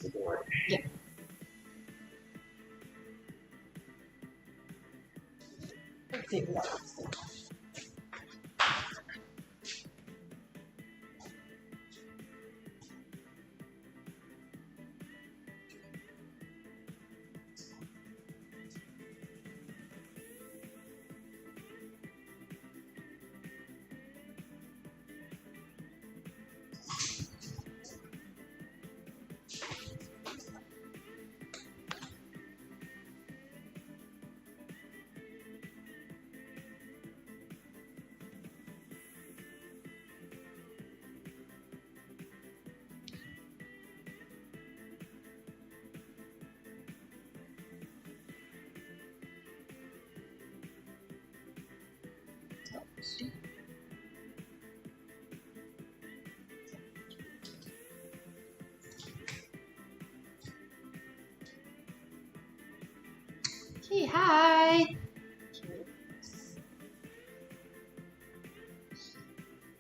Yeah. Okay. Okay, hi.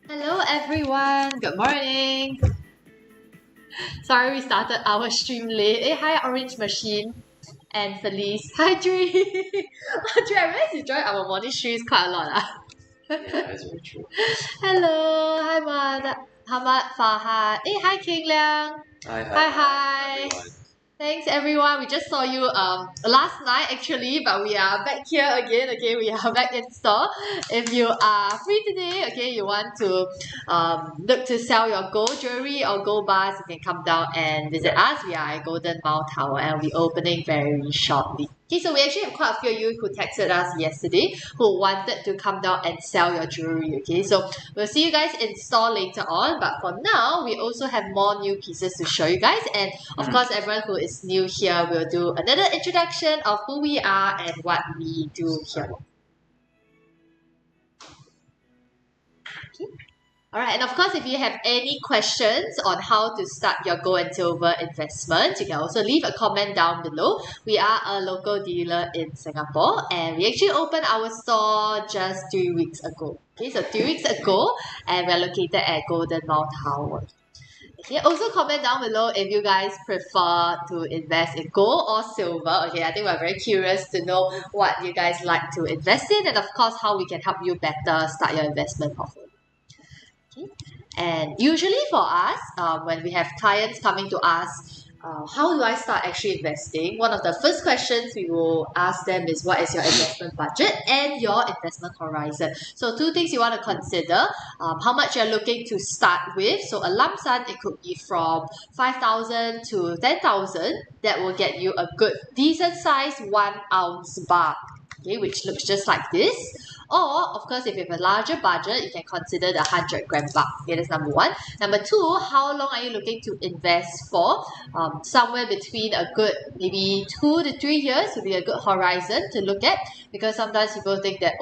Hello everyone. Good morning. Sorry we started our stream late. Hey, hi Orange Machine and Felice. Hi Dre. Dre, I realized you joined our morning streams quite a lot. Yeah, that's very true. Hello, hi Hamad Fahad. Hey, hi King Liang. Hi. Everyone. Thanks everyone. We just saw you last night actually, but we are back here again. Okay, we are back in store. If you are free today, okay, you want to look to sell your gold jewelry or gold bars, you can come down and visit us. We are at Golden Mile Tower and we'll be opening very shortly. Okay, so we actually have quite a few of you who texted us yesterday who wanted to come down and sell your jewelry. Okay, so we'll see you guys in store later on. But for now, we also have more new pieces to show you guys. And of course, everyone who is new here will do another introduction of who we are and what we do here. Okay. Alright, and of course, if you have any questions on how to start your gold and silver investment, you can also leave a comment down below. We are a local dealer in Singapore and we actually opened our store just 3 weeks ago. Okay, so 3 weeks ago, and we're located at Golden Mile Tower. Okay, also comment down below if you guys prefer to invest in gold or silver. Okay, I think we're very curious to know what you guys like to invest in and of course how we can help you better start your investment portfolio. Okay. And usually for us, when we have clients coming to us, how do I start actually investing? One of the first questions we will ask them is what is your investment budget and your investment horizon. So two things you want to consider, how much you're looking to start with. So a lump sum, it could be from 5,000 to 10,000. That will get you a good, decent size 1 ounce bar. Okay, which looks just like this. Or, of course, if you have a larger budget, you can consider the 100-gram bar. Okay, that's number one. Number two, how long are you looking to invest for? Somewhere between a good, maybe 2 to 3 years would be a good horizon to look at. Because sometimes people think that,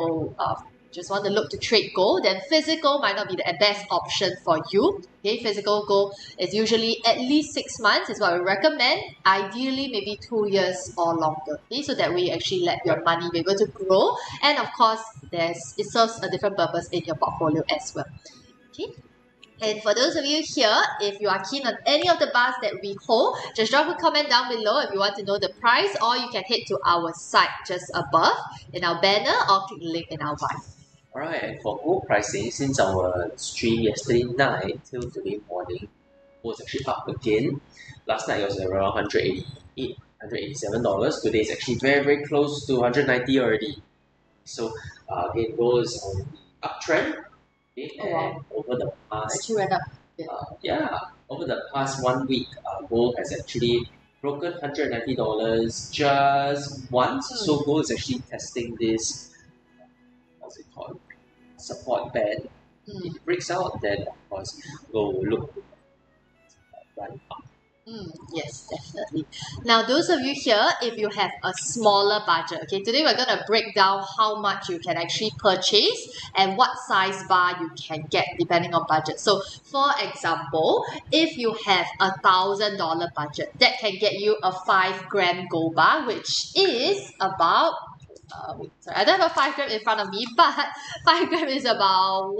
just want to look to trade gold, then physical might not be the best option for you. Okay, physical gold is usually at least 6 months is what we recommend. Ideally, maybe 2 years or longer. Okay, so that way you actually let your money be able to grow. And of course, it serves a different purpose in your portfolio as well. Okay. And for those of you here, if you are keen on any of the bars that we hold, just drop a comment down below if you want to know the price, or you can head to our site just above in our banner or click the link in our bio. Alright, and for gold pricing, since our stream yesterday night till today morning was actually up again. Last night it was around $188, $187. Today it's actually very, very close to 190 already. So again, gold is on the uptrend. Okay, and over the past Actually went up. over the past 1 week, gold has actually broken $190 just once. So gold is actually testing this, what's it called, support band. If it breaks out, then of course gold will look run up. Yes, definitely. Now, those of you here, if you have a smaller budget, okay, today we're going to break down how much you can actually purchase and what size bar you can get depending on budget. So, for example, if you have $1,000 budget, that can get you a 5-gram gold bar, which is about sorry, I don't have a 5 gram in front of me, but 5 gram is about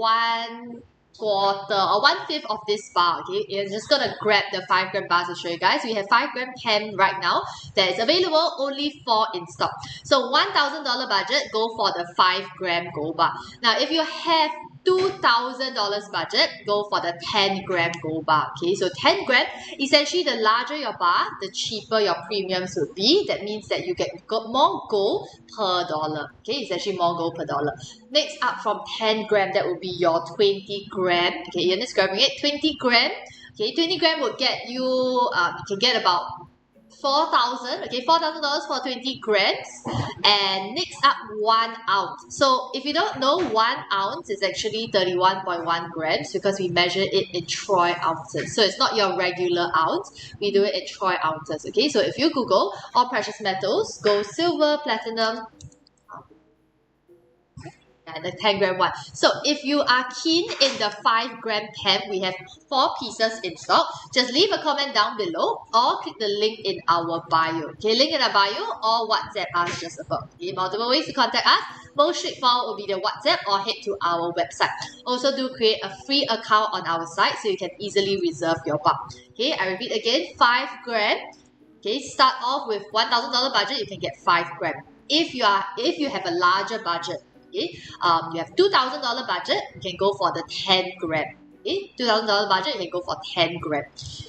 quarter or 1/5 of this bar. Okay, you're just gonna grab the 5 gram bars to show you guys. We have 5 gram pen right now that is available, only 4 in stock. So $1,000 budget, go for the 5 gram gold bar. Now if you have $2,000 budget, go for the 10 gram gold bar. Okay, so 10 gram, essentially the larger your bar, the cheaper your premiums would be. That means that you get more gold per dollar. Okay, essentially more gold per dollar. Next up from 10 gram, that will be your 20 gram. Okay, you're just grabbing it. 20 gram. Okay, 20 gram will get you, you can get about 4,000. Okay, $4,000 for 20 grams. And next up, 1 ounce. So if you don't know, 1 ounce is actually 31.1 grams because we measure it in troy ounces. So it's not your regular ounce. We do it in troy ounces. Okay, so if you Google all precious metals, gold, silver, platinum, and the 10 gram one. So if you are keen in the 5 gram pen, we have 4 pieces in stock. Just leave a comment down below or click the link in our bio. Okay, link in our bio or WhatsApp us just above. Okay, multiple ways to contact us. Most straightforward will be the WhatsApp or head to our website. Also do create a free account on our site so you can easily reserve your bar. Okay, I repeat again, 5 gram. Okay, start off with $1,000 budget, you can get 5 gram. If you have a larger budget, okay, you have $2,000 budget, you can go for the 10 gram. Okay, $2,000 budget, you can go for 10 gram.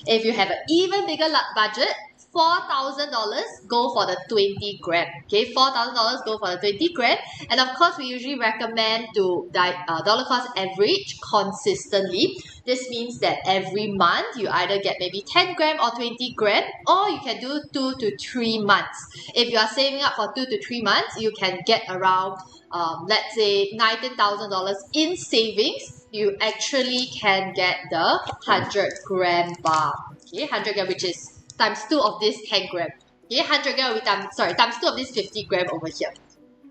If you have an even bigger budget, $4,000, go for the 20 gram. Okay, $4,000, go for the 20 gram. And of course, we usually recommend to dollar cost average consistently. This means that every month you either get maybe 10 gram or 20 gram, or you can do 2 to 3 months. If you are saving up for 2 to 3 months, you can get around let's say $19,000 in savings. You actually can get the 100 gram bar. Okay, 100 gram, which is times 2 of this 10 gram. Okay, 100 gram will be times 2 of this 50 gram over here.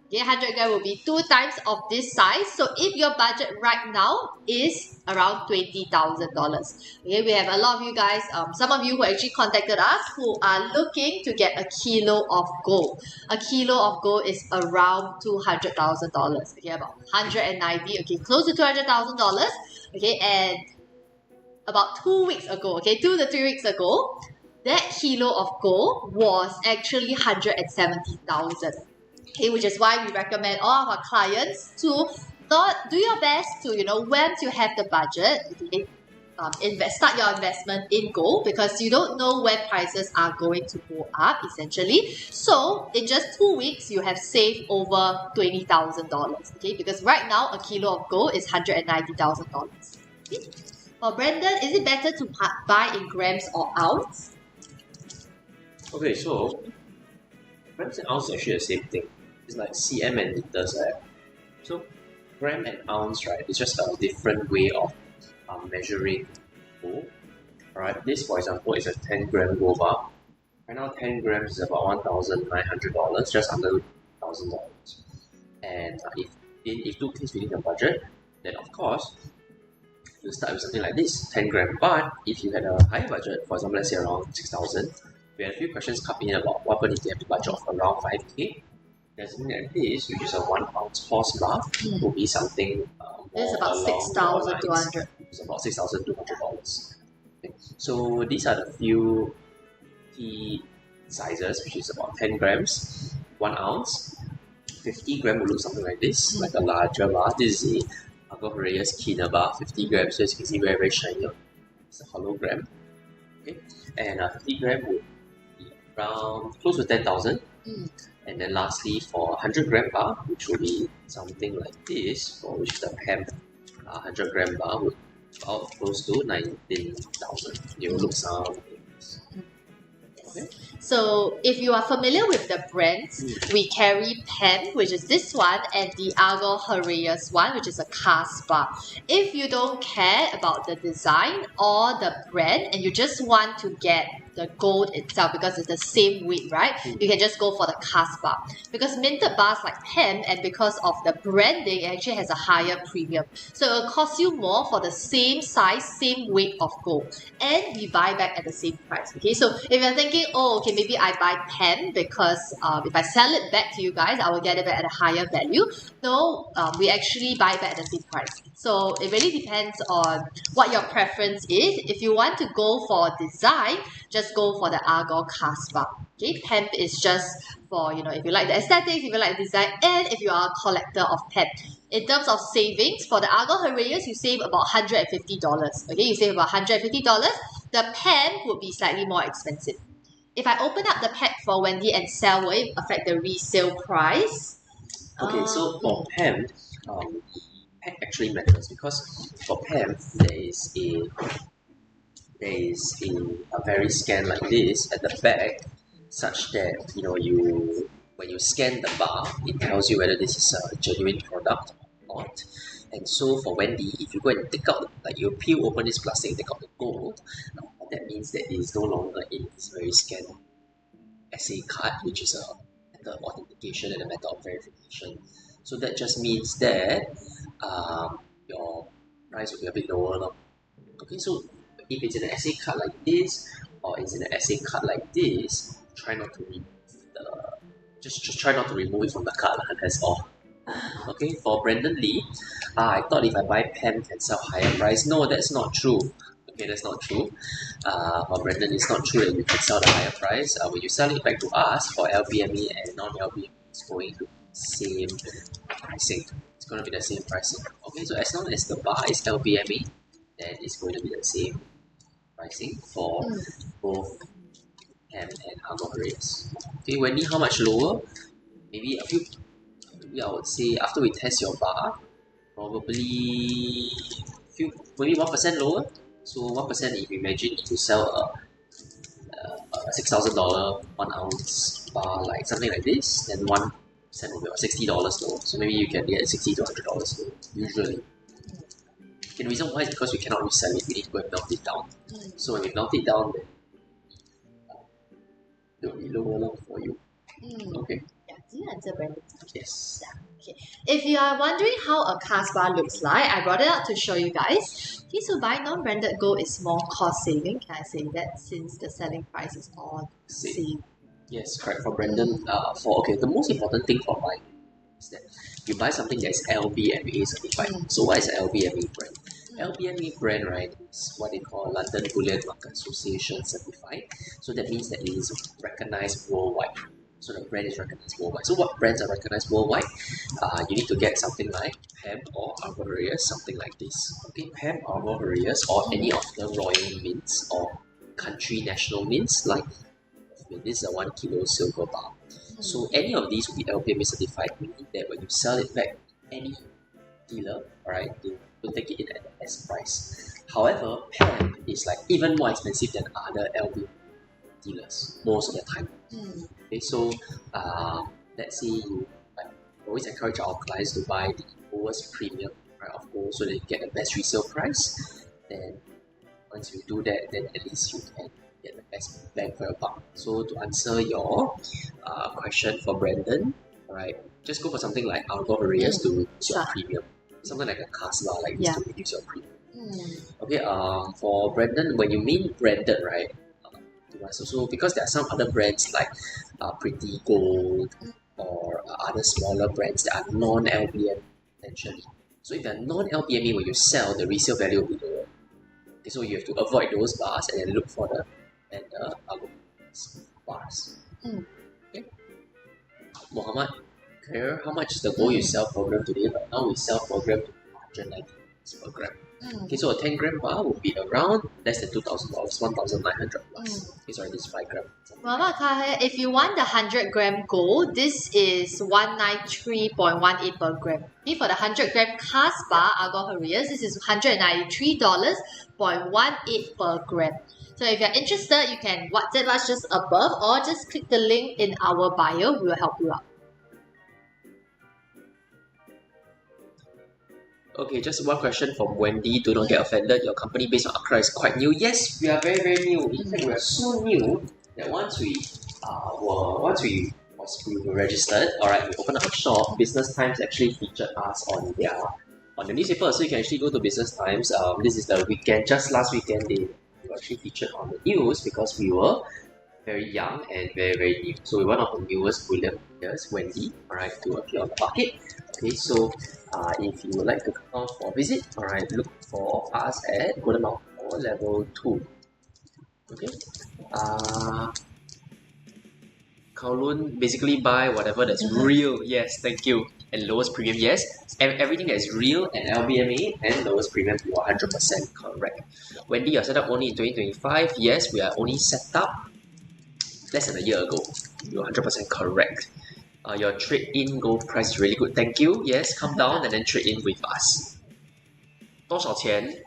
Okay, 100 gram will be 2 times of this size. So if your budget right now is around $20,000. Okay, we have a lot of you guys, some of you who actually contacted us who are looking to get a kilo of gold. A kilo of gold is around $200,000. Okay, about 190. Okay, close to $200,000. Okay, and about 2 weeks ago, okay, 2 to 3 weeks ago, that kilo of gold was actually 170,000. Okay, which is why we recommend all of our clients to not do your best to, once you have the budget, okay, start your investment in gold, because you don't know when prices are going to go up essentially. So in just 2 weeks, you have saved over $20,000. Okay, because right now a kilo of gold is $190,000. Okay. For Brandon, is it better to buy in grams or ounce? Okay, so grams and ounce are actually the same thing. It's like cm and liters, right? So gram and ounce, right, it's just a different way of measuring gold. Alright, this for example is a 10 gram gold bar. Right now 10 grams is about $1,900, just under $1,000. And if 2K is within the budget, then of course you start with something like this, 10 gram. But if you had a higher budget, for example, let's say around 6,000, we had a few questions coming in about what if you have a budget of around 5K. There's something like this, which is a 1 ounce horse bar, will be something it's about 6,200. It's about $6,200. Okay. So these are the few key sizes, which is about 10 grams, 1 ounce. 50 gram will look something like this, like a larger bar. This is the Uncle Horaeus Keener bar, 50 grams, so as you can see, very, very shiny. It's a hologram. Okay, and 50 gram would be around close to 10,000. And then lastly, for 100 gram bar, which will be something like this, for which the PEM 100 gram bar would be about close to 19,000. It will look something like this. Okay. So if you are familiar with the brands, we carry PEM, which is this one, and the Uncle Horaeus one, which is a cast bar. If you don't care about the design or the brand and you just want to get the gold itself, because it's the same weight, right? You can just go for the cast bar. Because minted bars like PEM, and because of the branding, it actually has a higher premium. So it'll cost you more for the same size, same weight of gold. And we buy back at the same price. Okay, so if you're thinking, oh, okay, maybe I buy PEM because if I sell it back to you guys, I will get it back at a higher value. No, we actually buy back at the same price. So it really depends on what your preference is. If you want to go for design, just go for the Argyle cast bar. Okay, PEM is just for, if you like the aesthetics, if you like design, and if you are a collector of PEM. In terms of savings, for the Argyle Herreras, you save about $150. Okay, you save about $150. The PEM would be slightly more expensive. If I open up the pack for Wendy and sell, will it affect the resale price? Okay, so for PEM, pack actually matters because for PEM there is a very scan like this at the back, such that when you scan the bar, it tells you whether this is a genuine product or not. And so for Wendy, if you go and take out, like you peel open this plastic, take out the gold, that means that it is no longer in this very scanned essay card, which is a matter of authentication and a matter of verification. So that just means that your price will be a bit lower. Now. Okay, so if it's in an essay card like this, or it's in an essay card like this, try not to remove just try not to remove it from the card. That's all. Okay, for Brandon Lee, I thought if I buy PEM can sell higher price. No, that's not true. Okay, that's not true. For Brandon, it's not true that you can sell the higher price. When you sell it back to us for LBME and non-LBME, it's going to be the same pricing. It's going to be the same pricing. Okay, so as long as the bar is LBME, then it's going to be the same pricing for both PEM and Argyle Herreras. Okay, Wendy, how much lower? Maybe I would say after we test your bar, probably maybe 1% lower. So 1%, if you imagine if you sell a $6,000 1 ounce bar, like something like this, then 1% will be about $60 lower. So maybe you can get $60 to $100 lower, usually. And the reason why is because we cannot resell it, we need to go and melt it down. So when we melt it down, then it will be lower for you. Okay. Yeah, did you answer Brandon's question? Yes. Yeah. Okay. If you are wondering how a cast bar looks like, I brought it out to show you guys. Okay, so buy non-branded gold is more cost saving. Can I say that, since the selling price is all the same? Yes, correct. For Brandon, the most important thing for buying is that you buy something that is LBMA certified. So what is an LBMA brand? LBMA brand, right, is what they call London Bullion Market Association certified. So that means that it is recognized worldwide. So the brand is recognized worldwide. So what brands are recognized worldwide? You need to get something like PEM or Argyle Herreras, something like this. Okay, PEM, Argyle Herreras, or any of the royal mints or country national mints, like this is a 1 kilo silver bar. So any of these will be LBMA certified, meaning that when you sell it back, any dealer, alright, they will take it in at the S price. However, PEM is like even more expensive than other LBMA dealers most of the time. Okay, so let's say you always encourage our clients to buy the lowest premium, right, of gold, so they get the best resale price. Then once you do that, then at least you can get the best bang for your buck. So to answer your question for Brandon, alright, just go for something like Argyle Herreras to reduce your premium. Something like a cast bar like this to reduce your premium. Okay, for Brandon, when you mean branded, right? So because there are some other brands like Pretty Gold or other smaller brands that are non-LBM potentially. So if they're non-LBME, when you sell, the resale value will be lower. Okay, so you have to avoid those bars and then look for the Argyle bars. Okay. Muhammad, clear how much is the gold you sell per gram today? Right now we sell per gram to 190 per gram. Okay, so a 10 gram bar would be around less than $2,000, 1,900 plus. Okay, sorry, this is 5 gram. Muhammad Kahir, if you want the 100 gram gold, this is 193.18 per gram. Okay, for the 100 gram cast bar Argyle Herreras, this is $193.18 per gram. So if you're interested, you can WhatsApp us just above or just click the link in our bio. We will help you out. Okay, just one question from Wendy. Do not get offended. Your company based on Accra is quite new. Yes, we are very very new. In fact, we are so new that once we were registered, all right, we opened up a shop. Business Times actually featured us on the newspaper, so you can actually go to Business Times. This is the weekend. Just last weekend, they were actually featured on the news because we were very young and very very new. So we one of the newest Bullion players, Wendy, alright, to appear on the market. Okay, so if you would like to come down for a visit, alright, look for us at Golden Mount or level 2. Okay. Kowloon basically buy whatever that's real. Yes, thank you. And lowest premium, yes. Everything that is real and LBMA and lowest premium, you are 100% correct. Wendy, you're set up only in 2025. Yes, we are only set up less than a year ago. You're 100% correct. Your trade-in gold price is really good. Thank you. Yes, come down and then trade in with us. 多少钱?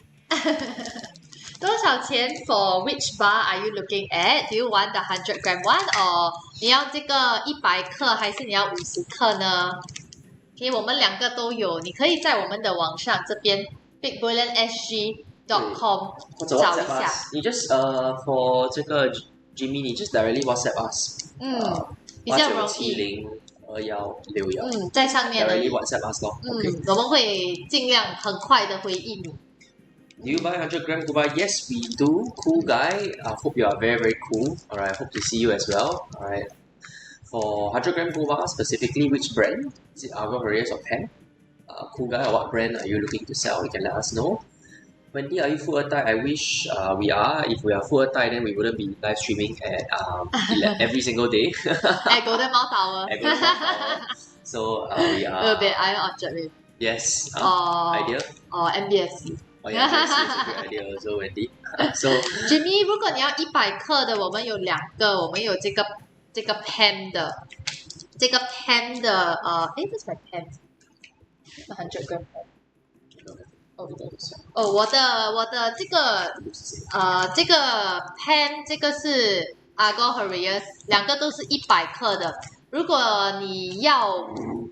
多少钱 for which bar are you looking at? Do you want the 100-gram one or 你要这个100克还是你要50克呢？ OK， 我们两个都有，你可以在我们的网上这边 bigbullionSG.com 找一下。你 just for 这个 Jimmy， 你 just directly WhatsApp us。比较容易。89702161。在上面呢。directly WhatsApp us 咯。我们会尽量很快的回应你。Do you buy 100-gram gold bar? Yes, we do. Cool guy. Hope you are very, very cool. Alright, hope to see you as well. Alright. For 100-gram gold bar, specifically which brand? Is it Argo, Harriers, or Pen? Cool guy, or what brand are you looking to sell? You can let us know. Wendy, are you full attire? I wish we are. If we are full attire, then we wouldn't be live streaming at every single day. At Golden Mount Tower. At Golden Mount Tower. So we are. A little bit Iron Orchard maybe. Yes. Idea. Or MBSC. Oh yeah, that's a good idea also, Wendy. So Jimmy， 如果你要100克的，我们有2个，我们有这个 pen 的，这个 pen 的this is my pen， 100-gram pen。我的这个这个 pen 这个是 Argo Harriers， 2个都是100克的。如果你要2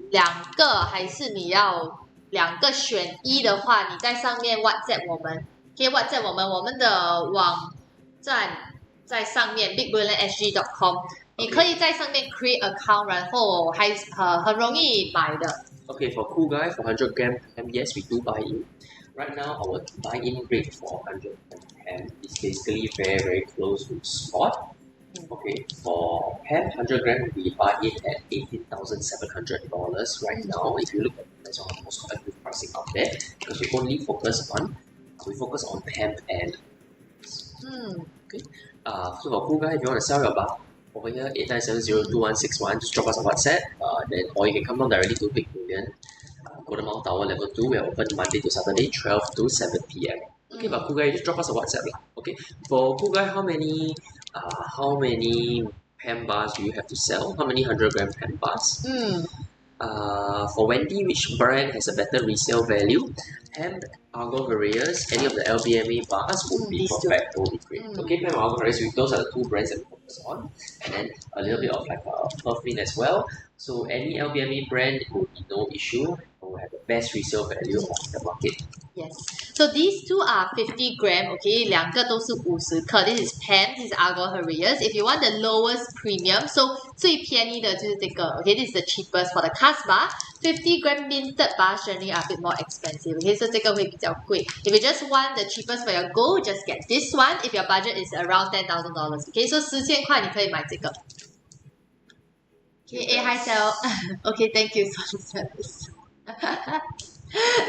个，还是你要2个选1的话，你在上面 WhatsApp 我们，可以 WhatsApp 我们的网站在上面 bigbullionSG.com， 你可以在上面 create account， 然后还很容易买的。Okay, for cool guy, for 100-gram pen, yes, we do buy in. Right now, our buy-in rate for 100-gram pen is basically very, very close to spot. Okay, for pen 100-gram, we buy in at $18,700 right now. If you look at the most competitive pricing out there, because we only focus on pen and. Okay. So for cool guy, if you want to sell your bar over here, 89702161, just drop us a WhatsApp. Then or you can come down directly to Big Bullion, Golden Mount Tower level 2. We are open Monday to Saturday, 12 to 7 p.m. Okay, but cool guy, just drop us a WhatsApp lah. Okay, for cool guy, how many pen bars do you have to sell? How many 100-gram pen bars? For Wendy, which brand has a better resale value? Pen, Argo Harriers, any of the LBMA bars would be perfect, would be great. Okay, Pen, Argo Harriers, those are the 2 brands that we focus on, and then a little bit of like Puffin as well. So any LBMA brand would be no issue. Will have the best resale value of the market. Yes. So these 2 are 50-gram. Okay, 2个都是50克。This is pen. This is Argo Harriers. If you want the lowest premium, so 最便宜的就是这个。Okay, this is the cheapest for the cast bar. 50-gram minted bars generally are a bit more expensive. Okay, so 这个会比较贵。If you just want the cheapest for your gold, just get this one. If your budget is around $10,000. Okay, so 10,000块你可以买这个。Okay, hi Sal. Okay, thank you for the service.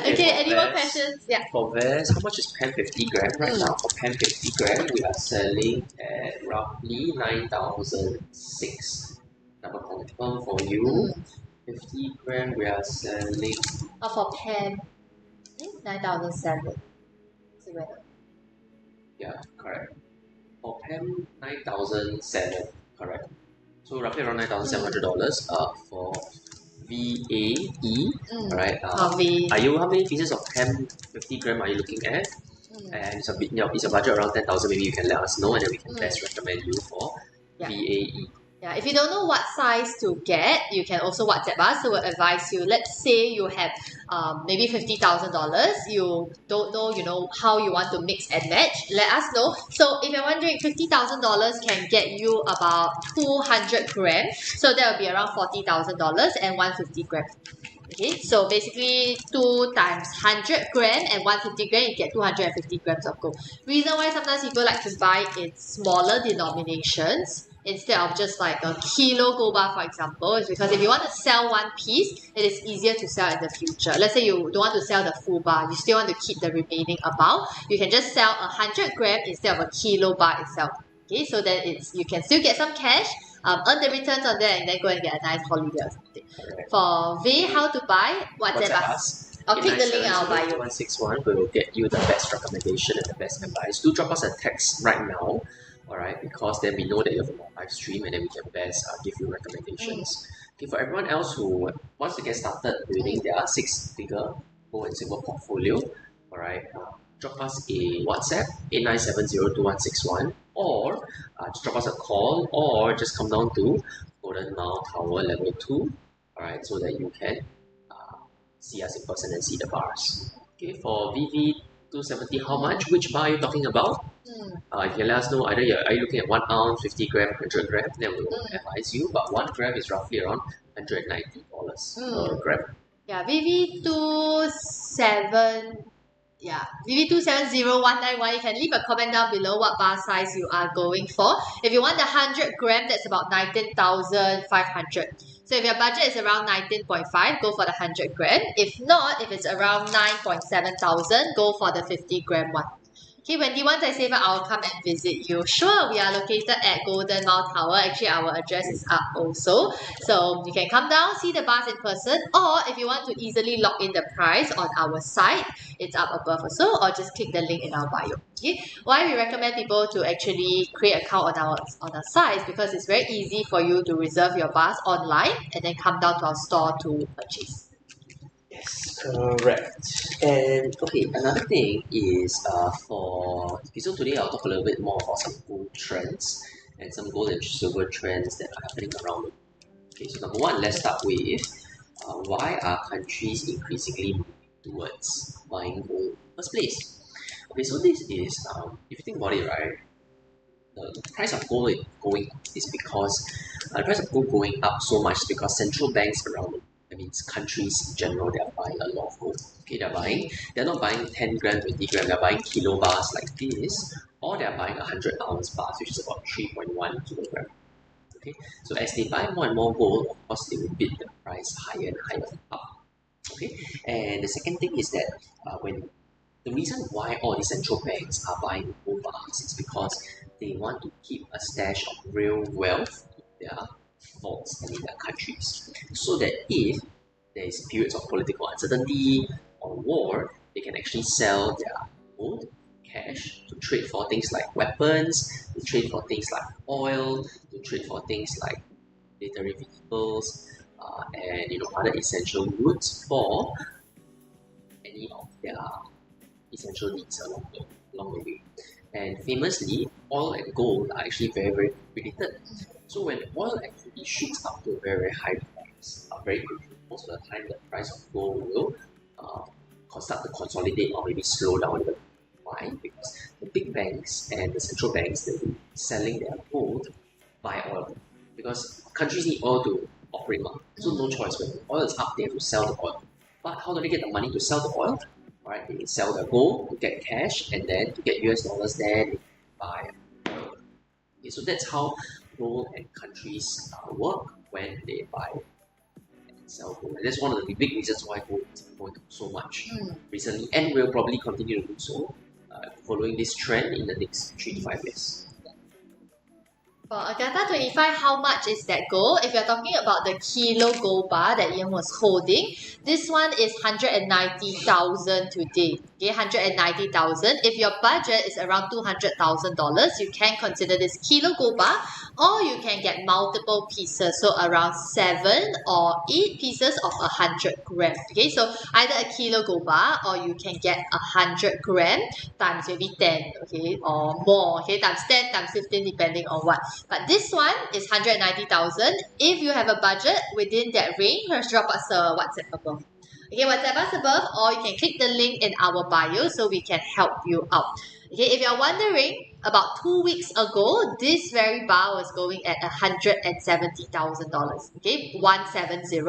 Okay, any more questions? Yeah. For Vest, how much is pen 50-gram right now? For pen 50-gram, we are selling at roughly 9,006. Number confirm for you. 50-gram, we are selling. For pen, 9,007. Yeah, correct. For pen, 9,007. Correct. So roughly around $9,700. For VAE, right? How many pieces of pen 50-gram are you looking at? And is your budget around 10,000? Maybe you can let us know, and then we can best recommend you for VAE. Yeah, if you don't know what size to get, you can also WhatsApp us. So we'll advise you. Let's say you have maybe $50,000. You don't know, how you want to mix and match. Let us know. So if you're wondering, $50,000 can get you about 200 grams. So that will be around $40,000 and 150 grams. Okay, so basically 2 times 100 gram and 150 gram, you get 250 grams of gold. Reason why sometimes people like to buy in smaller denominations instead of just like a kilo gold bar, for example, is because if you want to sell one piece, it is easier to sell in the future. Let's say you don't want to sell the full bar, you still want to keep the remaining amount, you can just sell 100 gram instead of a kilo bar itself. Okay, so that you can still get some cash, earn the returns on that, and then go and get a nice holiday or something. For V, how to buy, WhatsApp us. I'll click the link and I'll buy you. 161 will get you the best recommendation and the best advice. Do drop us a text right now, alright, because then we know that you have a live stream and then we can best give you recommendations. Okay, for everyone else who wants to get started building their 6-figure gold and silver portfolio, alright, drop us a WhatsApp 89702161 or just drop us a call or just come down to Golden Mile Tower level 2, alright, so that you can see us in person and see the bars. Okay, for VV270, how much? Which bar are you talking about? You can let us know either are you looking at 1 ounce, 50 gram, 100 gram, then we will advise you. But 1 gram is roughly around $190 per gram. Yeah, VV27. Yeah, VV270191, you can leave a comment down below what bar size you are going for. If you want the 100 gram, that's about 19,500. So if your budget is around 19.5, go for the 100 gram. If not, if it's around 9.7 thousand, go for the 50 gram one. Okay, Wendy, once I save it, I'll come and visit you. Sure, we are located at Golden Mile Tower. Actually, our address is up also. So you can come down, see the bars in person, or if you want to easily lock in the price on our site, it's up above also, or just click the link in our bio. Okay, why we recommend people to actually create an account on our site is because it's very easy for you to reserve your bars online and then come down to our store to purchase. Yes, correct. And okay, another thing is so today I'll talk a little bit more about some gold trends and some gold and silver trends that are happening around the world. Okay, so number one, let's start with why are countries increasingly moving towards buying gold in the first place? Okay, so this is if you think about it, right, the price of gold going up is because the price of gold going up so much is because central banks around the countries in general, they are buying a lot of gold. Okay, they're not buying 10 gram, 20 gram, they're buying kilo bars like this, or they're buying 100 ounce bars, which is about 3.1 kilogram. Okay, so as they buy more and more gold, of course they will bid the price higher and higher up. Okay, and the second thing is that when the reason why all these central banks are buying gold bars is because they want to keep a stash of real wealth in their vaults and in their countries, so that if there is periods of political uncertainty or war, they can actually sell their gold cash to trade for things like weapons, to trade for things like oil, to trade for things like military vehicles, and other essential goods for any of their essential needs along the way. And famously, oil and gold are actually very, very related. So when oil actually shoots up to a very, very high price, very quickly, most of the time the price of gold will start to consolidate or maybe slow down a bit. Why? Because the big banks and the central banks, they will be selling their gold by oil. Because countries need oil to operate, so no choice. When oil is up, they have to sell the oil. But how do they get the money to sell the oil? Right, they sell the gold to get cash, and then to get US dollars, then they buy oil. Okay, so that's how gold and countries work when they buy and sell gold. And that's one of the big reasons why gold is going up so much recently, and will probably continue to do so following this trend in the next 3 to 5 years. For Agatha 25, how much is that gold? If you're talking about the kilo gold bar that Ian was holding, this one is 190,000 today. Okay, 190,000. If your budget is around $200,000, you can consider this kilo gold bar, or you can get multiple pieces, so around 7 or 8 pieces of 100 grams. Okay, so either a kilo gold bar, or you can get 100 gram times maybe 10, okay, or more, okay, times 10 times 15, depending on what. But this one is 190,000. If you have a budget within that range, just drop us a WhatsApp above. Okay, WhatsApp us above, or you can click the link in our bio so we can help you out. Okay, if you're wondering, about 2 weeks ago, this very bar was going at $170,000. Okay, 170.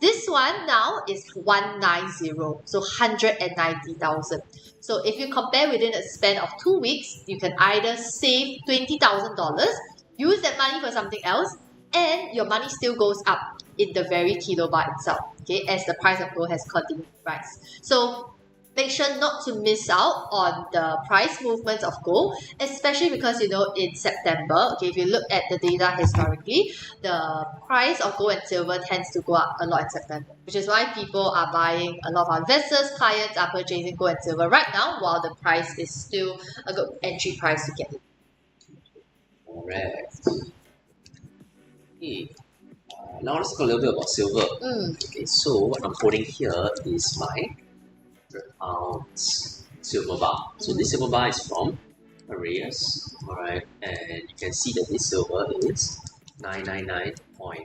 This one now is 190, so 190,000. So if you compare within a span of 2 weeks, you can either save $20,000, use that money for something else, and your money still goes up in the very kilobar itself, okay, as the price of gold has continued to rise. So make sure not to miss out on the price movements of gold, especially because in September, okay, if you look at the data historically, the price of gold and silver tends to go up a lot in September, which is why people are buying, a lot of our investors, clients are purchasing gold and silver right now while the price is still a good entry price to get it. Correct. Okay. Now let's talk a little bit about silver. Okay, so what I'm holding here is my 100-ounce silver bar. So this silver bar is from Arias, alright, and you can see that this silver is 999.9.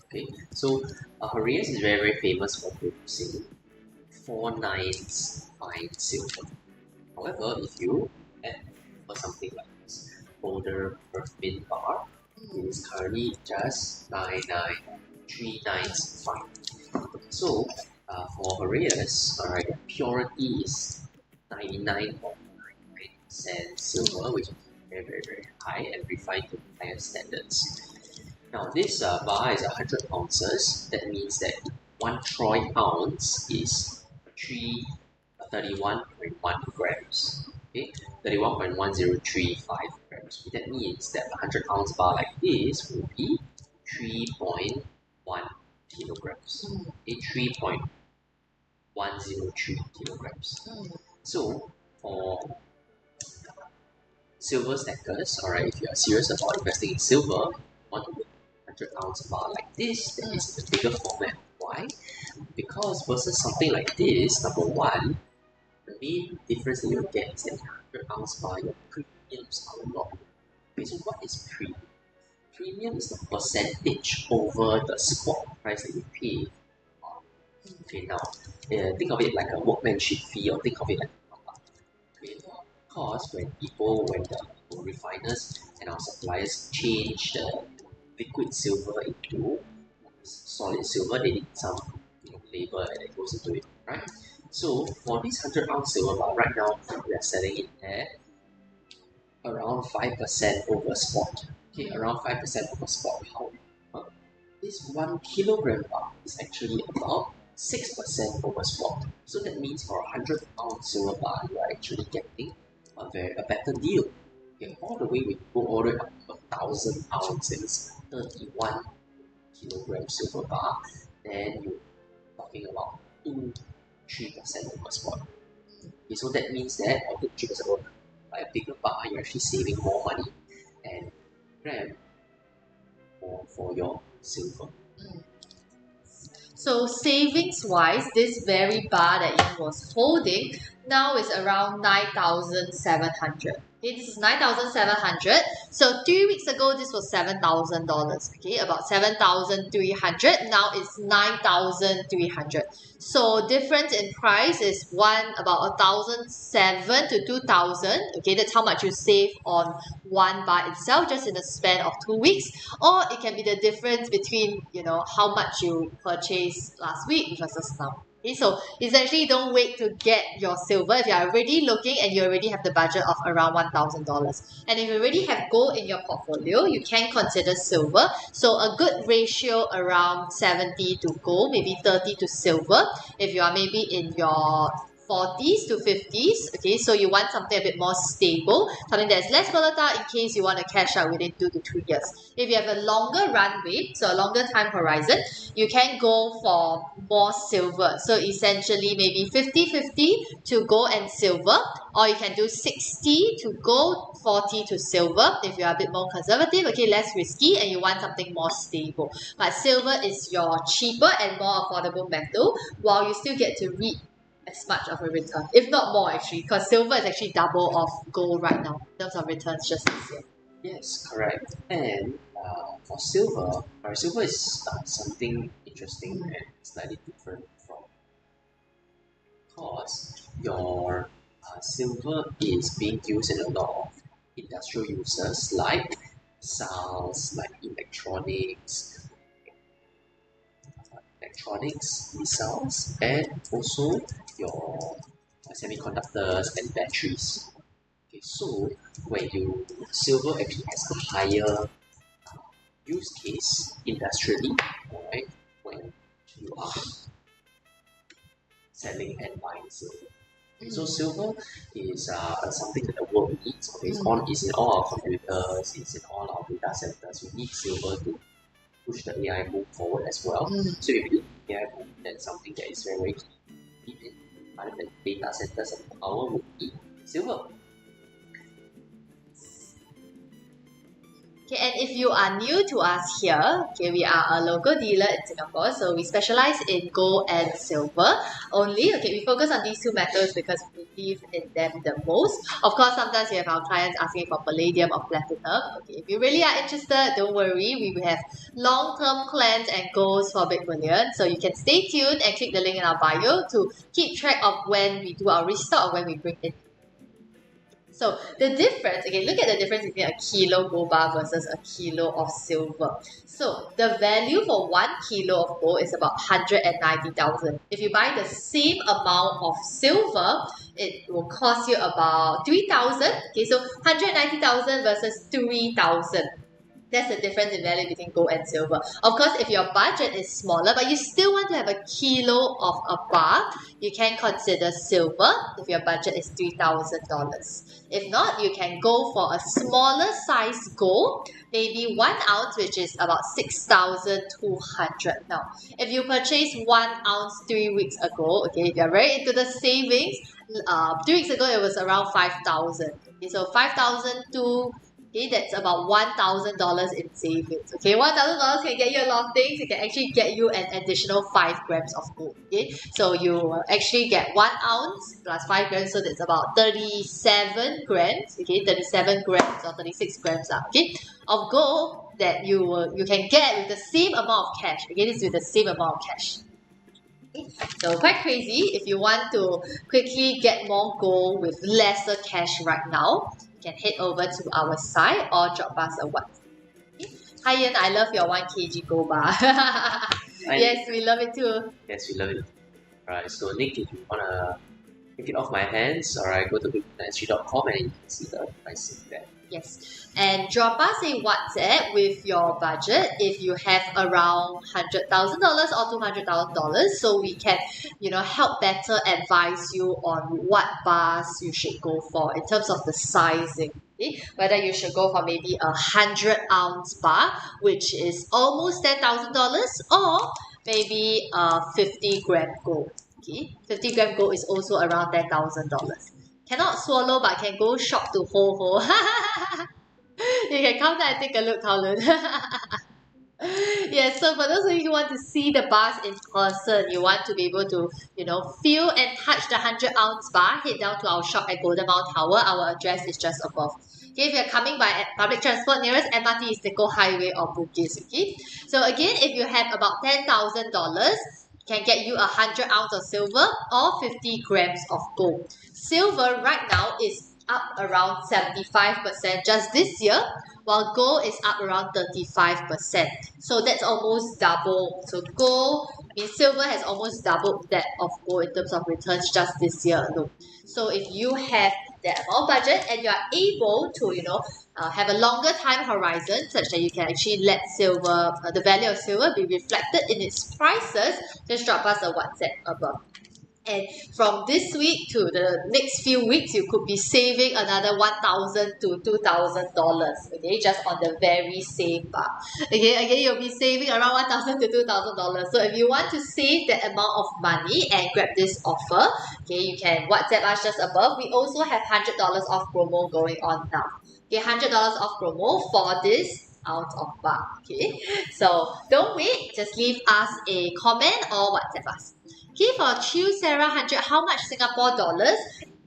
Okay, so Arias is very, very famous for producing 4 nines fine silver. However, if you add for something like this older Earthbin bar, it is currently just 993 fine. So for Heraeus, alright, the purity is 99.9% silver, which is very, very, very high and refined to higher standards. Now this bar is 100 ounces. That means that 1 troy ounce is 31.1 grams. Okay, 31.1035 grams. That means that a 100-ounce bar like this will be 3.1 kilograms. Okay, 3.103 kilograms. So for silver stackers, alright, if you are serious about investing in silver, you want to get a 100-ounce bar like this, that is the bigger format. Why? Because versus something like this, number one, the main difference that you'll get is that 100-ounce bar, your premiums are a lot. Okay, so what is premium? Premium is the percentage over the spot price that you pay. Okay, now think of it like a workmanship fee, or think of it like a okay, because when the refiners and our suppliers change the liquid silver into solid silver, they need some labor that goes into it, right? So for this 100-ounce silver bar, right now we are selling it at around 5% over spot. Okay, around 5% over spot. However, this 1 kilogram bar is actually about 6% over spot. So that means for a 100-ounce silver bar, you are actually getting a better deal. Okay, all the way we go all the way up to 1,000 ounces, 31 kilogram silver bar, then you're talking about 2-3% over spot. Okay, so that means that on the 3% over by a bigger bar, you're actually saving more money and gram for your silver. So savings wise, this very bar that Ian was holding now is around 9,700. Okay, this is 9,700. So 3 weeks ago, this was $7,000. Okay, about 7,300. Now it's 9,300. So difference in price is about 1,007 to 2,000. Okay, that's how much you save on one bar itself, just in a span of 2 weeks. Or it can be the difference between how much you purchased last week versus now. Okay, so essentially don't wait to get your silver if you're already looking and you already have the budget of around $1,000. And if you already have gold in your portfolio, you can consider silver. So a good ratio around 70 to gold, maybe 30 to silver. If you are maybe in your 40s to 50s, okay, so you want something a bit more stable, something that's less volatile in case you want to cash out within 2 to 3 years. If you have a longer runway, so a longer time horizon, you can go for more silver. So essentially maybe 50-50 to gold and silver, or you can do 60 to gold, 40 to silver if you are a bit more conservative, okay, less risky, and you want something more stable. But silver is your cheaper and more affordable metal, while you still get to reap as much of a return, if not more actually, because silver is actually double of gold right now in terms of returns just this year. Yes, correct. And for silver, silver is something interesting and slightly different from because your silver is being used in a lot of industrial uses like cells, like electronics, missiles, and also your semiconductors and batteries. Okay, so when you silver actually has a higher use case industrially, alright, when you are selling and buying silver. Okay, so silver is something that the world needs. Okay, it's in all our computers, it's in all our data centers. We need silver to push the AI boom forward as well. So if you need AI boom, that's something that is very, very key. Even other than data centers and power would need silver. Okay, and if you are new to us here, okay, we are a local dealer in Singapore, so we specialize in gold and silver only. Okay, we focus on these two metals because we believe in them the most. Of course, sometimes we have our clients asking for palladium or platinum. Okay, if you really are interested, don't worry, we will have long-term plans and goals for Big Bullion. So you can stay tuned and click the link in our bio to keep track of when we do our restock or when we bring in. So the difference, again, look at the difference between a kilo gold bar versus a kilo of silver. So the value for 1 kilo of gold is about 190,000. If you buy the same amount of silver, it will cost you about 3,000. Okay, so 190,000 versus 3,000. That's the difference in value between gold and silver. Of course, if your budget is smaller, but you still want to have a kilo of a bar, you can consider silver if your budget is $3,000. If not, you can go for a smaller size gold, maybe 1 ounce, which is about 6,200. Now, if you purchase 1 ounce 3 weeks ago, okay, if you're very into the savings, 3 weeks ago it was around 5,000. Okay, so 5,000 to okay, that's about $1,000 in savings. Okay, $1,000 can get you a lot of things. It can actually get you an additional 5 grams of gold. Okay, so you will actually get 1 ounce plus 5 grams, so that's about 37 grams. Okay, 37 grams or 36 grams. Okay, of gold that you can get with the same amount of cash. Again, it's with the same amount of cash. So quite crazy. If you want to quickly get more gold with lesser cash right now, you can head over to our site or drop us a WhatsApp. Okay. Hi Ian, I love your 1 kg gold bar. Yes, we love it too. Yes, we love it. Alright, so Nick, if you wanna take it off my hands, alright, go to bigfinance3.com and you can see the pricing there. Yes, and drop us a WhatsApp with your budget if you have around $100,000 or $200,000, so we can, help better advise you on what bars you should go for in terms of the sizing. Okay? Whether you should go for maybe a 100-ounce bar, which is almost $10,000, or maybe a 50-gram gold. Okay, 50-gram gold is also around $10,000. Cannot swallow but can go shop to hold. You can come down and take a look, Kowloon. Yes, so for those of you who want to see the bars in person, you want to be able to, feel and touch the 100-ounce bar, head down to our shop at Golden Mile Tower. Our address is just above. Okay, if you're coming by public transport, nearest MRT is Tekong Highway or Bugis. Okay, so again, if you have about $10,000, can get you 100 ounce of silver or 50 grams of gold. Silver right now is up around 75% just this year, while gold is up around 35%. So that's almost double. So silver has almost doubled that of gold in terms of returns just this year alone. So if you have that amount of budget and you are able to, have a longer time horizon such that you can actually let silver, the value of silver be reflected in its prices, just drop us a WhatsApp above. And from this week to the next few weeks, you could be saving another $1,000 to $2,000. Okay, just on the very same bar. Okay, again, you'll be saving around $1,000 to $2,000. So if you want to save that amount of money and grab this offer, okay, you can WhatsApp us just above. We also have $100 off promo going on now. Okay, $100 off promo for this out of bar. Okay, so don't wait. Just leave us a comment or WhatsApp us. Okay, for Chill Sarah 100, how much Singapore dollars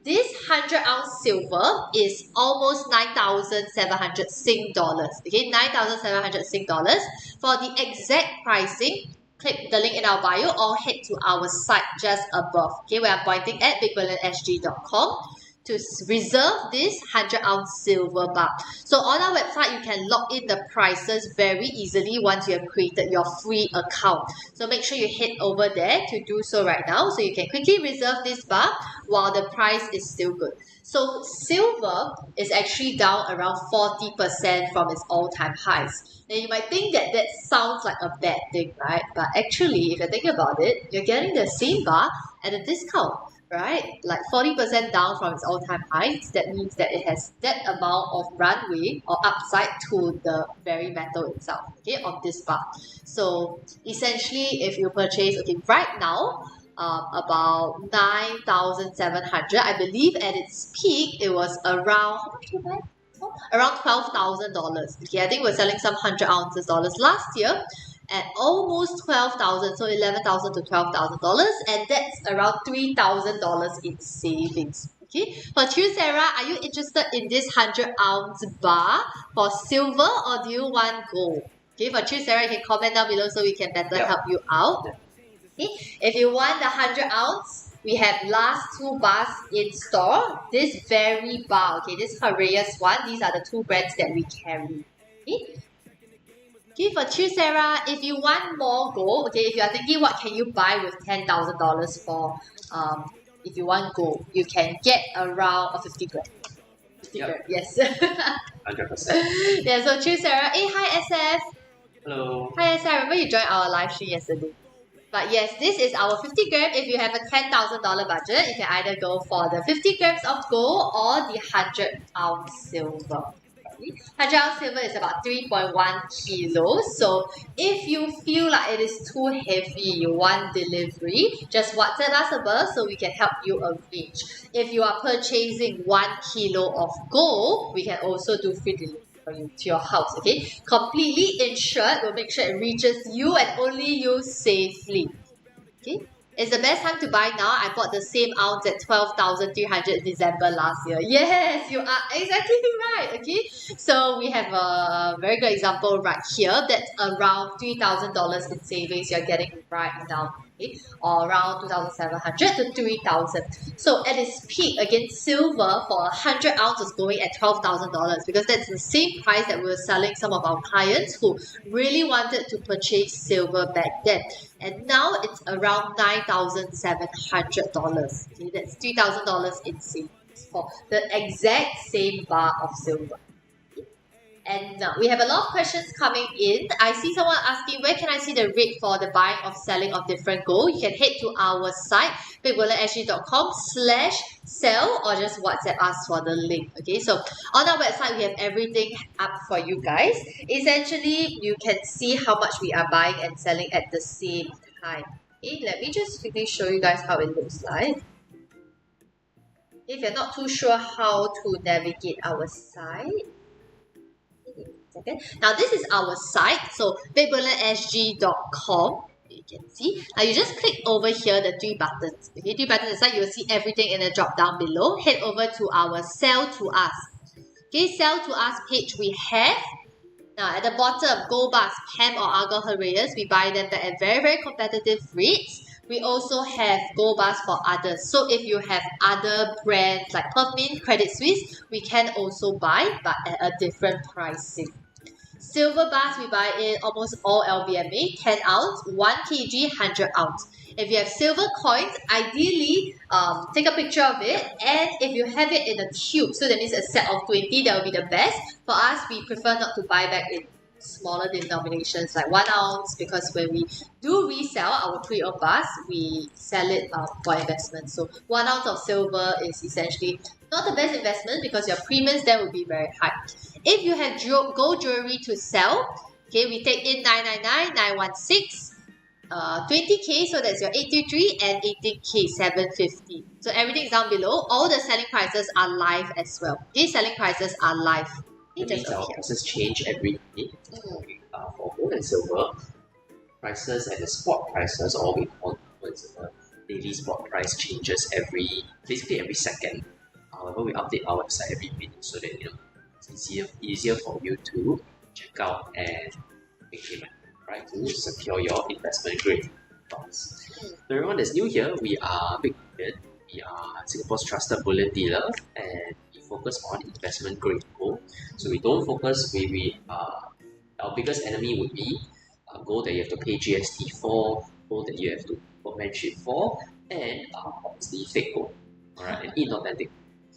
this 100-ounce silver is almost 9,700 Sing dollars. Okay, 9,700 Sing dollars. For the exact pricing, click the link in our bio or head to our site just above. Okay, we are pointing at BigBullionSG.com to reserve this 100-ounce silver bar. So on our website, you can log in the prices very easily once you have created your free account. So make sure you head over there to do so right now, so you can quickly reserve this bar while the price is still good. So silver is actually down around 40% from its all-time highs. Now you might think that that sounds like a bad thing, right? But actually, if you think about it, you're getting the same bar at a discount, right? Like 40% down from its all-time highs. That means that it has that amount of runway or upside to the very metal itself, okay, of this bar. So essentially, if you purchase, okay, right now, about 9,700. I believe at its peak, it was around, how much you buy? Around $12,000. Okay, I think we're selling some 100 ounces dollars last year at almost 12,000, so 11,000 to $12,000, and that's around $3,000 in savings. Okay, for True Sarah, are you interested in this 100-ounce bar for silver, or do you want gold? Okay, for True Sarah, you can comment down below so we can better help you out. Okay, if you want the 100-ounce, we have last two bars in store. This very bar, okay, this Herreus one, these are the two brands that we carry. Okay. Okay, for True Sarah, if you want more gold, okay, if you are thinking what can you buy with $10,000 for, if you want gold, you can get around a 50 gram. 50 gram, yes. 100%. Yeah, so True Sarah, hey, hi SF. Hello. Hi SF, I remember you joined our live stream yesterday. But yes, this is our 50 gram. If you have a $10,000 budget, you can either go for the 50 grams of gold or the 100-ounce silver. 100-ounce silver is about 3.1 kilos. So if you feel like it is too heavy, you want delivery, just WhatsApp us above so we can help you arrange. If you are purchasing 1 kilo of gold, we can also do free delivery for you to your house, okay? Completely insured, we'll make sure it reaches you and only you safely. Okay? It's the best time to buy now. I bought the same ounce at 12,300 December last year. Yes, you are exactly right. Okay, so we have a very good example right here. That's around $3,000 in savings you're getting right now. Okay, or around 2,700 to 3,000. So at its peak, again, silver for 100 ounces going at $12,000, because that's the same price that we were selling some of our clients who really wanted to purchase silver back then. And now it's around $9,700. Okay, that's $3,000 in savings for the exact same bar of silver. And we have a lot of questions coming in. I see someone asking, where can I see the rate for the buying or selling of different gold? You can head to our site, BigBullionSG.com/sell, or just WhatsApp us for the link. Okay, so on our website, we have everything up for you guys. Essentially, you can see how much we are buying and selling at the same time. Okay, let me just quickly show you guys how it looks like. If you're not too sure how to navigate our site, now this is our site, so BigBullionSG.com. You can see. Now you just click over here the three buttons. Okay, three buttons aside, you will see everything in the drop down below. Head over to our Sell to Us. Okay, Sell to Us page we have. Now at the bottom, gold bars, Pam or Argyle Herreus, we buy them back at very, very competitive rates. We also have gold bars for others. So if you have other brands like Perth Mint, Credit Suisse, we can also buy, but at a different pricing. Silver bars, we buy in almost all LBMA, 10 ounce, 1 kg, 100 ounce. If you have silver coins, ideally take a picture of it, and if you have it in a cube, so that means a set of 20, that will be the best. For us, we prefer not to buy back in smaller denominations like 1 ounce, because when we do resell our pre-owned bars, we sell it for investment. So 1 ounce of silver is essentially not the best investment because your premiums there will be very high. If you have gold jewelry to sell, okay, we take in 999, 916, 20k, so that's your 833, and 18k, 750. So everything is down below. All the selling prices are live as well. These selling prices are live. That means our prices change every day. For gold and silver, prices and the spot prices, or we call it daily spot price, changes basically every second. However, we update our website every minute so that it's easier for you to check out and make payment, right? To secure your investment grade bonds. For everyone that's new here, we are Big Bullion. We are Singapore's trusted bullion dealer, and we focus on investment grade gold. So we don't focus. Our biggest enemy would be gold that you have to pay GST for, gold that you have to workmanship for, and obviously fake gold, alright, and inauthentic.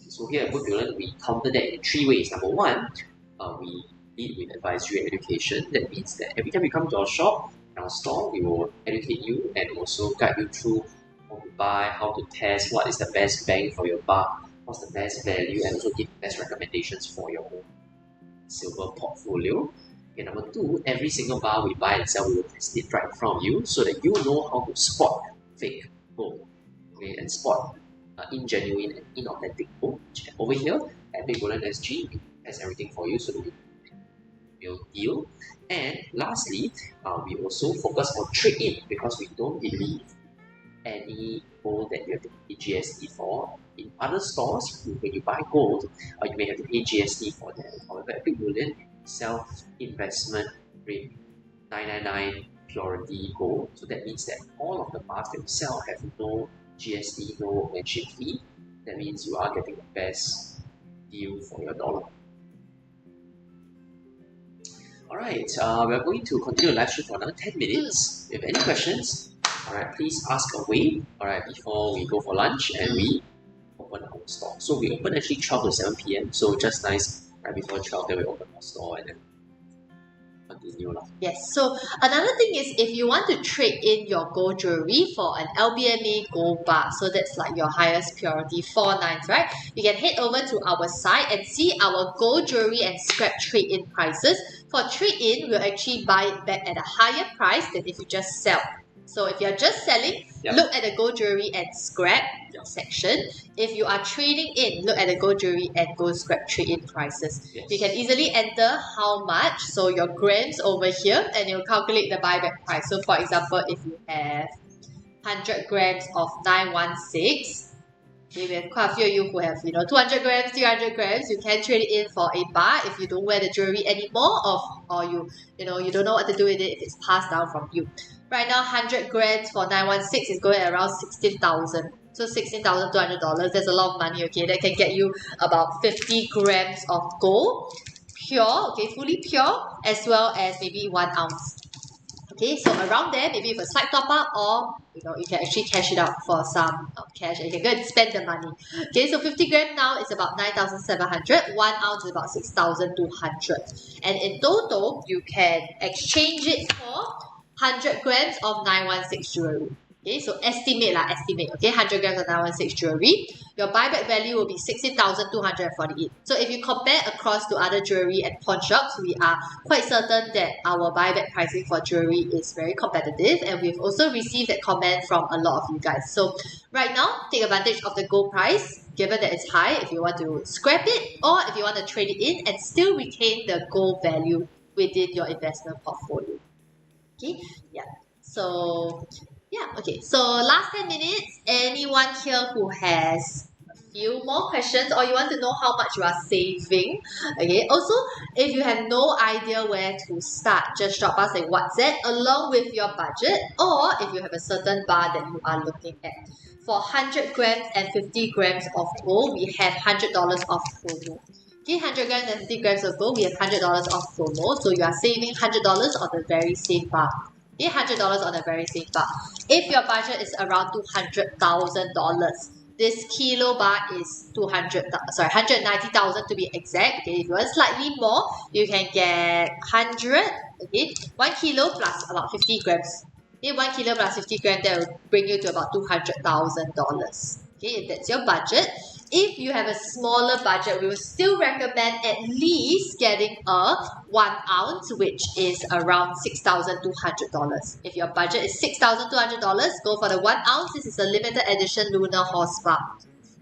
So here at Bullion, we counter that in 3 ways. Number one, we lead with advisory and education. That means that every time you come to our shop, our store, we will educate you and also guide you through how to buy, how to test, what is the best bang for your buck, what's the best value, and also give best recommendations for your own silver portfolio. Okay, number two, every single bar we buy and sell, we will test it right from you so that you know how to spot fake gold, okay, and spot ingenuine and inauthentic gold. Over here at Big Bullion SG, we test everything for you so that you will deal. And lastly, we also focus on trade-in because we don't believe any gold that you have to pay GST for. In other stores, when you buy gold, you may have to pay GST for that. However, at Big Bullion, we sell investment grade 999 purity gold. So that means that all of the bars that we sell have no GST, no workmanship fee. That means you are getting the best deal for your dollar. Alright, we are going to continue the live stream for another 10 minutes. If you have any questions, alright, please ask away, alright, before we go for lunch and we open our store. So we open actually 12 to 7 p.m. So just nice, right before 12, then we open our store and then continue. Yes, so another thing is if you want to trade in your gold jewelry for an LBMA gold bar, so that's like your highest purity 49s, right? You can head over to our site and see our gold jewelry and scrap trade-in prices. For trade-in, we'll actually buy it back at a higher price than if you just sell. So if you're just selling, look at the gold jewelry and scrap section. If you are trading in, look at the gold jewelry and gold scrap trade-in prices. You can easily enter how much, so your grams over here, and you'll calculate the buyback price. So for example, if you have 100 grams of 916, okay, we have quite a few of you who have 200 grams, 300 grams. You can trade it in for a bar if you don't wear the jewelry anymore, or you don't know what to do with it if it's passed down from you. Right now, 100 grams for 916 is going at around 16,000. So $16,200. That's a lot of money. Okay, that can get you about 50 grams of gold, pure. Okay, fully pure, as well as maybe 1 ounce. Okay, so around there, maybe with a slight top up, or you can actually cash it out for some cash and you can go and spend the money. Okay, so 50 grams now is about 9,700. 1 ounce is about 6,200. And in total, you can exchange it for 100 grams of 916 jewelry. Okay, so estimate. Okay, 100 grams of 916 jewelry. Your buyback value will be 16,248. So if you compare across to other jewelry and pawn shops, we are quite certain that our buyback pricing for jewelry is very competitive, and we've also received that comment from a lot of you guys. So right now, take advantage of the gold price, given that it's high, if you want to scrap it, or if you want to trade it in and still retain the gold value within your investment portfolio. Okay, so last 10 minutes, anyone here who has a few more questions or you want to know how much you are saving? Okay, also, if you have no idea where to start, just drop us a WhatsApp along with your budget, or if you have a certain bar that you are looking at. For 100 grams and 50 grams of gold, we have $100 off promo. Okay, 100 grams and 50 grams of gold, we have $100 off promo. So you are saving $100 on the very same bar. Okay, $100 on the very same bar. If your budget is around $200,000, this kilo bar is 190,000 to be exact. Okay, if you want slightly more, you can get 100. Okay, 1 kilo plus about 50 grams. Okay, 1 kilo plus 50 grams, that will bring you to about $200,000. Okay, if that's your budget. If you have a smaller budget, we will still recommend at least getting a 1 ounce, which is around $6,200. If your budget is $6,200, go for the 1 ounce. This is a limited edition lunar horse bar.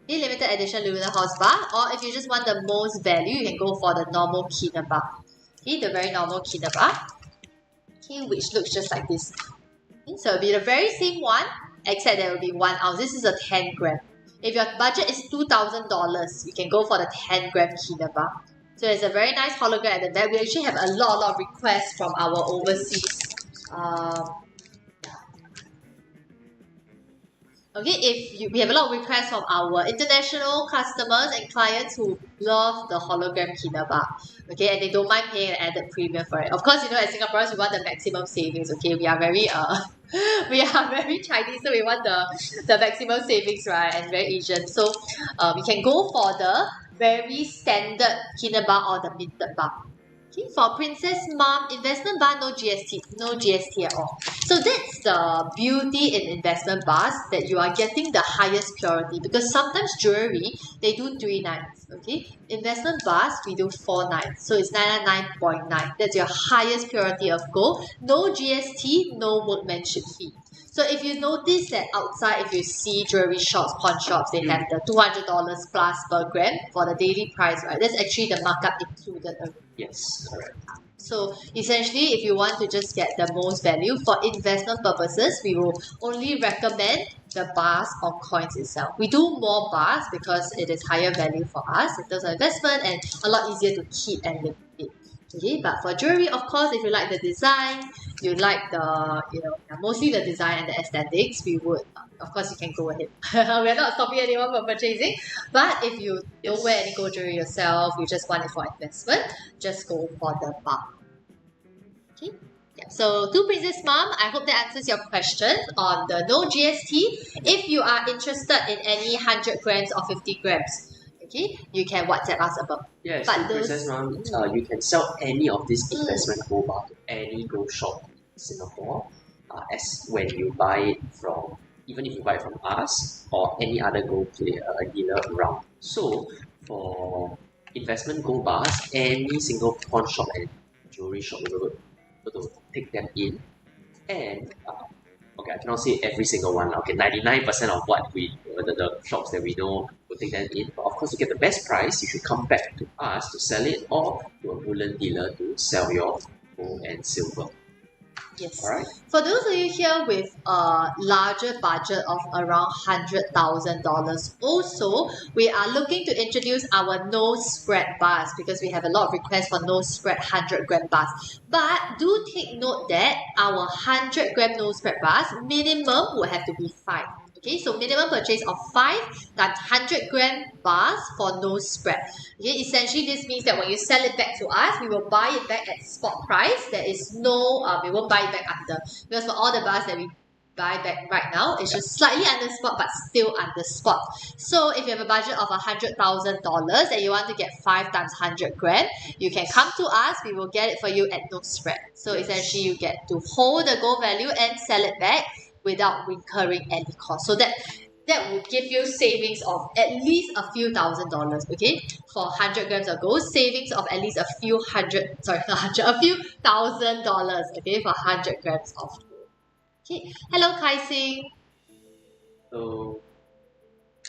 Okay, limited edition lunar horse bar. Or if you just want the most value, you can go for the normal kina bar. Okay, the very normal kina bar. Okay, which looks just like this. Okay, so it'll be the very same one, except there will be 1 ounce. This is a 10 gram. If your budget is $2,000, you can go for the 10-gram kina bar. So it's a very nice hologram at the back. We actually have a lot of requests from our overseas. Okay, we have a lot of requests from our international customers and clients who love the hologram kina bar. Okay, and they don't mind paying an added premium for it. Of course, you know, as Singaporeans, we want the maximum savings. Okay, we are very we are very Chinese, so we want the maximum savings, right? And very Asian. So you can go for the very standard kina bar or the minted bar. Okay, for Princess Mom, investment bar, no GST, no GST at all. So that's the beauty in investment bars, that you are getting the highest purity, because sometimes jewelry, they do 3 nines, okay? Investment bars, we do 4 nines. So it's 999.9. That's your highest purity of gold. No GST, no workmanship fee. So if you notice that outside, if you see jewelry shops, pawn shops, they have the $200 plus per gram for the daily price, right? That's actually the markup included already. Yes, correct. So essentially, if you want to just get the most value for investment purposes, we will only recommend the bars or coins itself. We do more bars because it is higher value for us in terms of investment and a lot easier to keep and live it. Okay, but for jewelry, of course, if you like the design, you like the, mostly the design and the aesthetics, we would, of course, you can go ahead. We're not stopping anyone from purchasing, but if you don't wear any gold jewelry yourself, you just want it for investment, just go for the bar. Okay. Yeah. So to Princess Mom, I hope that answers your question on the no GST. If you are interested in any 100 grams or 50 grams, okay, you can WhatsApp us above. Yes, But so Princess Mom, you can sell any of this investment gold bar to any gold shop in Singapore, as when you buy it from, even if you buy it from us or any other gold dealer around. So for investment gold bars, any single pawn shop and jewelry shop will to take them in, and okay, I cannot say every single one. Okay, 99% of what the shops that we know will take them in. But of course, to get the best price, you should come back to us to sell it, or to a bullion dealer to sell your gold and silver. yes. Alright. For those of you here with a larger budget of around $100,000, also we are looking to introduce our no spread bars, because we have a lot of requests for no spread 100-gram bars. But do take note that our 100-gram no spread bars minimum will have to be 5. Okay, so minimum purchase of 5 times 100-gram bars for no spread. Okay, essentially this means that when you sell it back to us, we will buy it back at spot price. There is no, we won't buy it back under, because for all the bars that we buy back right now, it's just slightly under spot but still under spot. So if you have a budget of $100,000 and you want to get 5 times 100 gram, you can come to us. We will get it for you at no spread. So essentially you get to hold the gold value and sell it back without incurring any cost. So that will give you savings of at least a few $1,000s, okay? For 100 grams of gold, savings of at least a few $1,000s, okay? For 100 grams of gold. Okay, hello Kai Sing. So,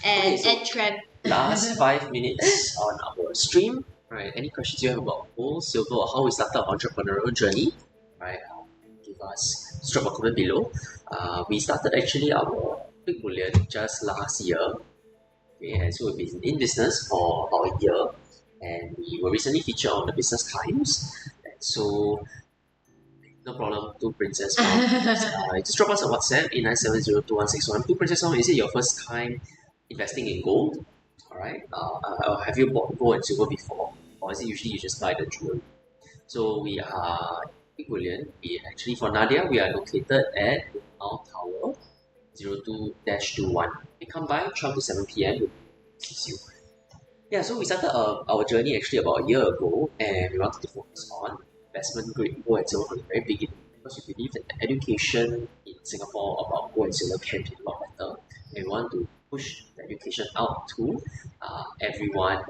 And okay, Tram. last 5 minutes on our stream. Right, any questions you have about gold, silver, or how we started our entrepreneurial journey? Right, give us, drop a comment below. We started actually our big bullion just last year. Okay, and so we've been in business for about a year, and we were recently featured on the Business Times. And so no problem, to Princess Mom. Just drop us a WhatsApp 89702161. To Princess Mom, is it your first time investing in gold? Alright. Have you bought gold and silver before? Or is it usually you just buy the jewelry? So we are Big Bullion. We actually, for Nadia, we are located at Mount Tower 02-21. We come by 12 to 7 p.m. We'll see you. Yeah, so we started our journey actually about a year ago, and we wanted to focus on investment grade gold and silver from the very beginning, because we believe that the education in Singapore about gold and silver can be a lot better, and we want to push the education out to everyone,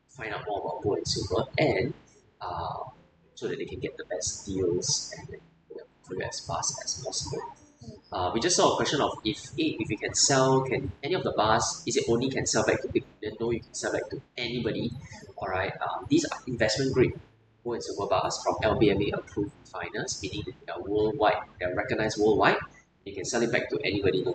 find out more about gold and silver, and so that they can get the best deals and portfolio as fast as possible. We just saw a question of if you can sell, can any of the bars, is it only can sell back to Big Bullion? No, you can sell back to anybody. Alright, these are investment grade gold and silver bars from LBMA approved refiners, meaning that they are worldwide, they are recognized worldwide. You can sell it back to anybody.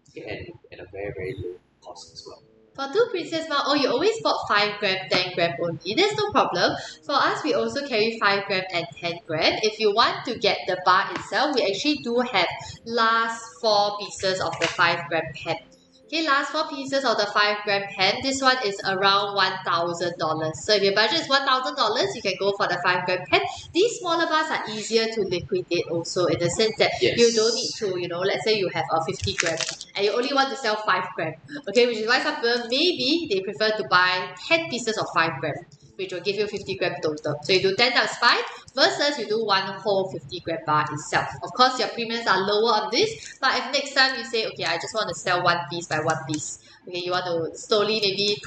Okay, and at a very, very low cost as well. For 2 Princess Mile, you always bought 5 gram, 10 gram only. There's no problem. For us, we also carry 5 gram and 10 gram. If you want to get the bar itself, we actually do have last 4 pieces of the 5 gram pen. Okay, last 4 pieces of the 5 gram pen. This one is around $1,000. So if your budget is $1,000, you can go for the 5 gram pen. These smaller bars are easier to liquidate also, in the sense that you don't need to, let's say you have a 50 gram and you only want to sell 5 gram. Okay, which is why some people maybe they prefer to buy 10 pieces of 5 gram, which will give you 50 gram total. So you do 10 times 5 versus you do one whole 50 gram bar itself. Of course, your premiums are lower on this, but if next time you say, okay, I just want to sell one piece by one piece, okay, you want to slowly maybe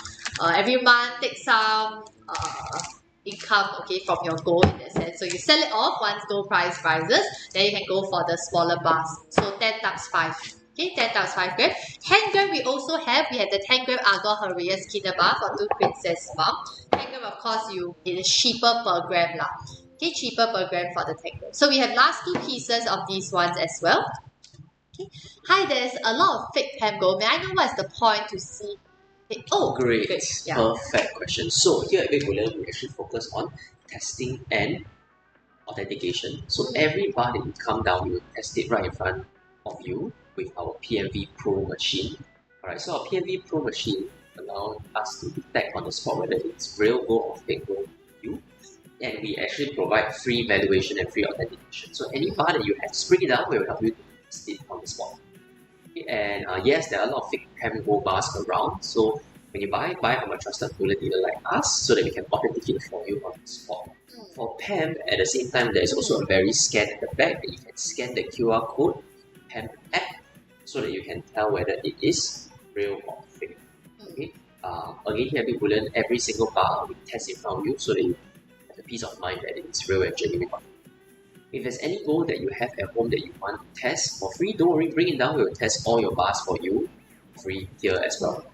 every month take some income, okay, from your gold in that sense. So you sell it off once gold price rises, then you can go for the smaller bars. So 10 times 5. Okay, 10 times 5 gram. 10 gram we also have. We have the 10 gram Argo Herrera Skinner bar for 2 Princess Mom. 10 gram, of course, it is cheaper per gram lah. Okay, cheaper per gram for the 10 gram. So we have last 2 pieces of these ones as well. Okay. Hi, there's a lot of fake Pam gold. May I know what's the point to see? Okay. Oh, great. Yeah. Perfect question. So here at Big Bullion, we actually focus on testing and authentication. So every bar that you come down, we will test it right in front of you with our PMV Pro machine. Alright, so our PMV Pro machine allows us to detect on the spot whether it's real gold or fake gold to you. And we actually provide free valuation and free authentication. So any bar that you have, just bring it down, we will help you to test it on the spot. Okay, and yes, there are a lot of fake PAM gold bars around. So when you buy from a trusted bullion dealer like us so that we can authenticate it for you on the spot. For PAM, at the same time, there is also a very scan at the back that you can scan the QR code PAM app so that you can tell whether it is real or fake. Okay. Again, here at Big Bullion, every single bar we test in front of you so that you have a peace of mind that it is real and genuine. If there's any gold that you have at home that you want to test for free, don't worry, bring it down. We will test all your bars for you free here as well.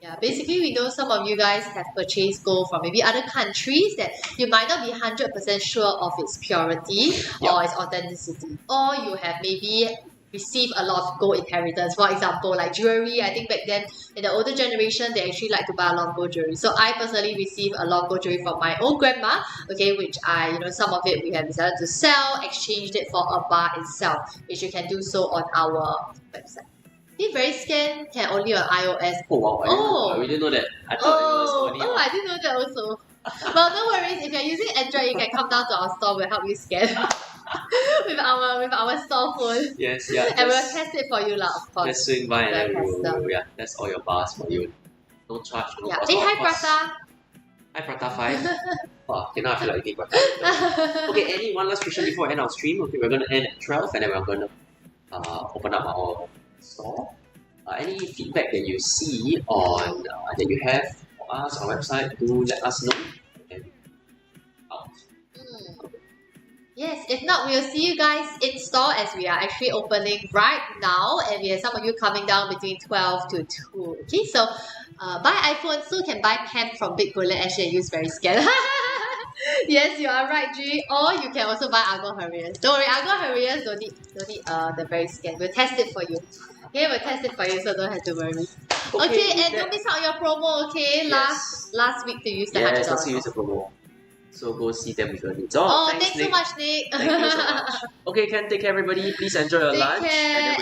Yeah, basically we know some of you guys have purchased gold from maybe other countries that you might not be 100% sure of its purity or its authenticity. Or you have maybe received a lot of gold inheritance. For example, like jewelry, I think back then in the older generation, they actually like to buy a lot of gold jewelry. So I personally received a lot of gold jewelry from my old grandma, okay, which some of it we have decided to sell, exchanged it for a bar itself, which you can do so on our website. Very scan can only on iOS. Oh wow, I didn't know that. I thought it was only I didn't know that also. Well, no worries, if you're using Android, you can come down to our store, we'll help you scan with our store phone. Yes, yeah. And we'll test it for you lah, of course. Just swing by and then we'll test all your bars for you. No charge, no cost. Hey, hi Prata. Hi Prata 5. Okay, now I feel like eating Prata. Okay, one last question before I end our stream. Okay, we're going to end at 12 and then we're going to open up our store. Any feedback that you see on that you have for us on our website, do let us know. Yes, if not, we'll see you guys in store as we are actually opening right now, and we have some of you coming down between 12 to 2. Okay, so buy iPhone, still can buy pen from Big Bullion. Actually, I use very scared. Yes, you are right, G. Or you can also buy Argo Herreras. Don't worry, Argo Herreras don't need the very scan. We'll test it for you. Okay, we'll test it for you, so don't have to worry. Okay, and don't miss out your promo. Okay, last week to use the $100. Yes, last week use the promo. So go see them with your needs. Thanks so much, Nick. Thank you so much. Okay, Ken, take care, everybody. Please enjoy your lunch. Take care.